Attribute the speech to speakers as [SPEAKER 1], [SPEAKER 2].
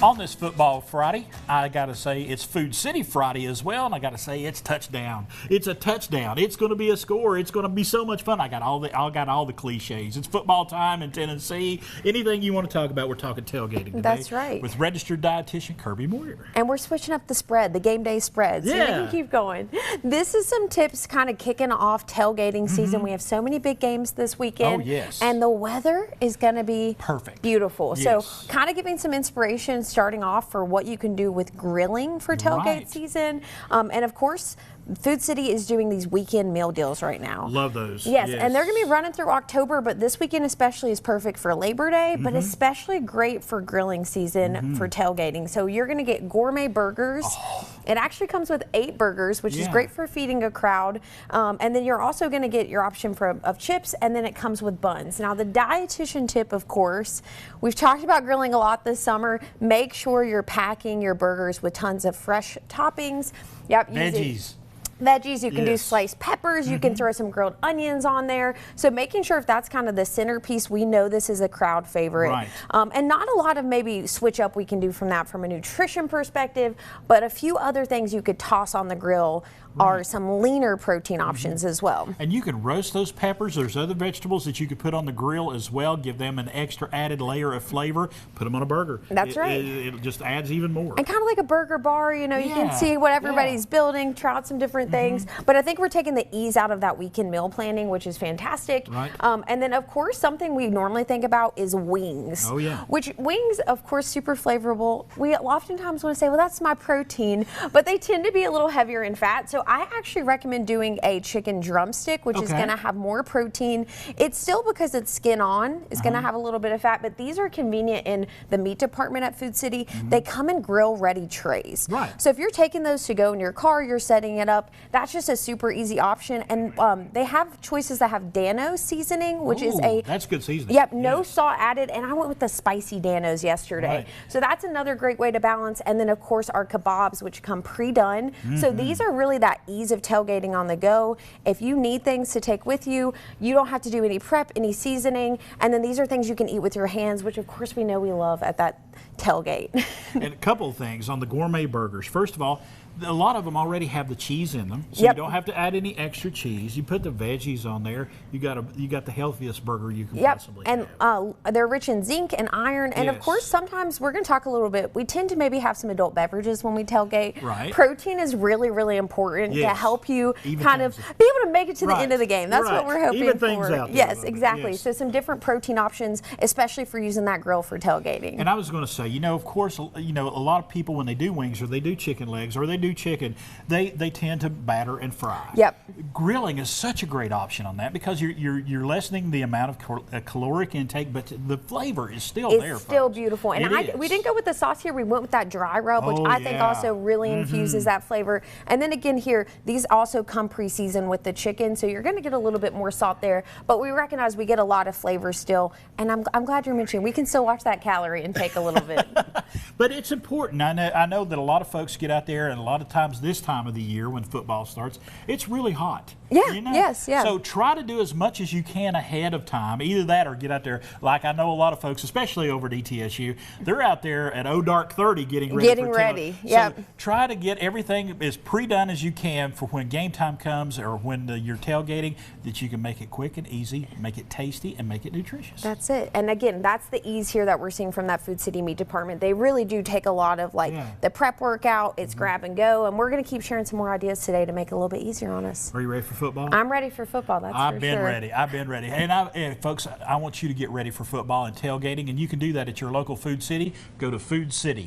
[SPEAKER 1] On this football Friday, I got to say it's Food City Friday as well, and I got to say it's touchdown. It's a touchdown. It's going to be a score. It's going to be so much fun. I got all the cliches. It's football time in Tennessee. Anything you want to talk about, we're talking tailgating today.
[SPEAKER 2] That's right.
[SPEAKER 1] With registered dietitian Kirby Moir.
[SPEAKER 2] And we're switching up the spread, the game day spread. So we can keep going. This is some tips kind of kicking off tailgating season. We have so many big games this weekend.
[SPEAKER 1] Oh, yes.
[SPEAKER 2] And the weather is going to be
[SPEAKER 1] perfect.
[SPEAKER 2] Beautiful.
[SPEAKER 1] Yes.
[SPEAKER 2] So kind of giving some inspiration starting off for what you can do with grilling for tailgate season. And of course, Food City is doing these weekend meal deals right now.
[SPEAKER 1] Love those.
[SPEAKER 2] Yes, and they're going to be running through October, but this weekend especially is perfect for Labor Day, but especially great for grilling season for tailgating. So you're going to get gourmet burgers. It actually comes with 8 burgers, which is great for feeding a crowd. And then you're also going to get your option of chips, and then it comes with buns. Now the dietitian tip, of course, we've talked about grilling a lot this summer. Make sure you're packing your burgers with tons of fresh toppings. Yep, veggies, you can do sliced peppers, you can throw some grilled onions on there. So making sure if that's kind of the centerpiece, we know this is a crowd favorite.
[SPEAKER 1] Right.
[SPEAKER 2] And not a lot of maybe switch up we can do from that from a nutrition perspective, but a few other things you could toss on the grill are some leaner protein options as well.
[SPEAKER 1] And you can roast those peppers. There's other vegetables that you could put on the grill as well, give them an extra added layer of flavor, put them on a burger.
[SPEAKER 2] That's right.
[SPEAKER 1] It just adds even more.
[SPEAKER 2] And kind of like a burger bar, you know, you can see what everybody's building, try out some different things. But I think we're taking the ease out of that weekend meal planning, which is fantastic.
[SPEAKER 1] Right.
[SPEAKER 2] And then, of course, something we normally think about is wings.
[SPEAKER 1] Oh, yeah.
[SPEAKER 2] Which wings, of course, super flavorful. We oftentimes want to say, well, that's my protein, but they tend to be a little heavier in fat. So I actually recommend doing a chicken drumstick, which is going to have more protein. It's still, because it's skin on, it's going to have a little bit of fat, but these are convenient in the meat department at Food City. They come in grill ready trays.
[SPEAKER 1] Right.
[SPEAKER 2] So if you're taking those to go in your car, you're setting it up, that's just a super easy option. And they have choices that have Dano seasoning, which is
[SPEAKER 1] that's good seasoning.
[SPEAKER 2] Yep, no salt added, and I went with the spicy Danos yesterday.
[SPEAKER 1] Right.
[SPEAKER 2] So that's another great way to balance. And then of course our kebabs, which come pre-done. So these are really that ease of tailgating on the go. If you need things to take with you, you don't have to do any prep, any seasoning, and then these are things you can eat with your hands, which of course we know we love at that tailgate.
[SPEAKER 1] And a couple of things on the gourmet burgers. First of all, a lot of them already have the cheese in them, so you don't have to add any extra cheese. You put the veggies on there. You got the healthiest burger you can possibly have.
[SPEAKER 2] And they're rich in zinc and iron, and of course sometimes we're going to talk a little bit. We tend to maybe have some adult beverages when we tailgate.
[SPEAKER 1] Right.
[SPEAKER 2] Protein is really, really important to help you kind of be able to make it to the end of the game. That's what we're hoping
[SPEAKER 1] Even
[SPEAKER 2] for.
[SPEAKER 1] things out there
[SPEAKER 2] yes, exactly. So some different protein options, especially for using that grill for tailgating.
[SPEAKER 1] And I was going to say, of course, a lot of people when they do wings or they do chicken legs or they do chicken, they tend to batter and fry.
[SPEAKER 2] Yep.
[SPEAKER 1] Grilling is such a great option on that because you're lessening the amount of caloric intake, but the flavor is still there.
[SPEAKER 2] It's still beautiful. And we didn't go with the sauce here. We went with that dry rub, which I think also really infuses that flavor. And then again here, these also come pre-seasoned with the chicken, so you're going to get a little bit more salt there. But we recognize we get a lot of flavor still. And I'm glad you're mentioning we can still watch that calorie intake a little bit.
[SPEAKER 1] But it's important. I know that a lot of folks get out there, and a lot of times this time of the year when football starts, it's really hot.
[SPEAKER 2] Yeah,
[SPEAKER 1] So try to do as much as you can ahead of time. Either that or get out there. Like I know a lot of folks, especially over at ETSU, they're out there at dark 30 getting ready.
[SPEAKER 2] Yep.
[SPEAKER 1] So try to get everything as pre-done as you can for when game time comes or when you're tailgating, that you can make it quick and easy, make it tasty, and make it nutritious.
[SPEAKER 2] That's it. And again, that's the ease here that we're seeing from that Food City meat department. They really do take a lot of the prep workout. It's grab and go, and we're going to keep sharing some more ideas today to make it a little bit easier on us.
[SPEAKER 1] Are you ready for football?
[SPEAKER 2] I'm ready for football, that's for sure.
[SPEAKER 1] I've been ready. And folks, I want you to get ready for football and tailgating, and you can do that at your local Food City. Go to Food City.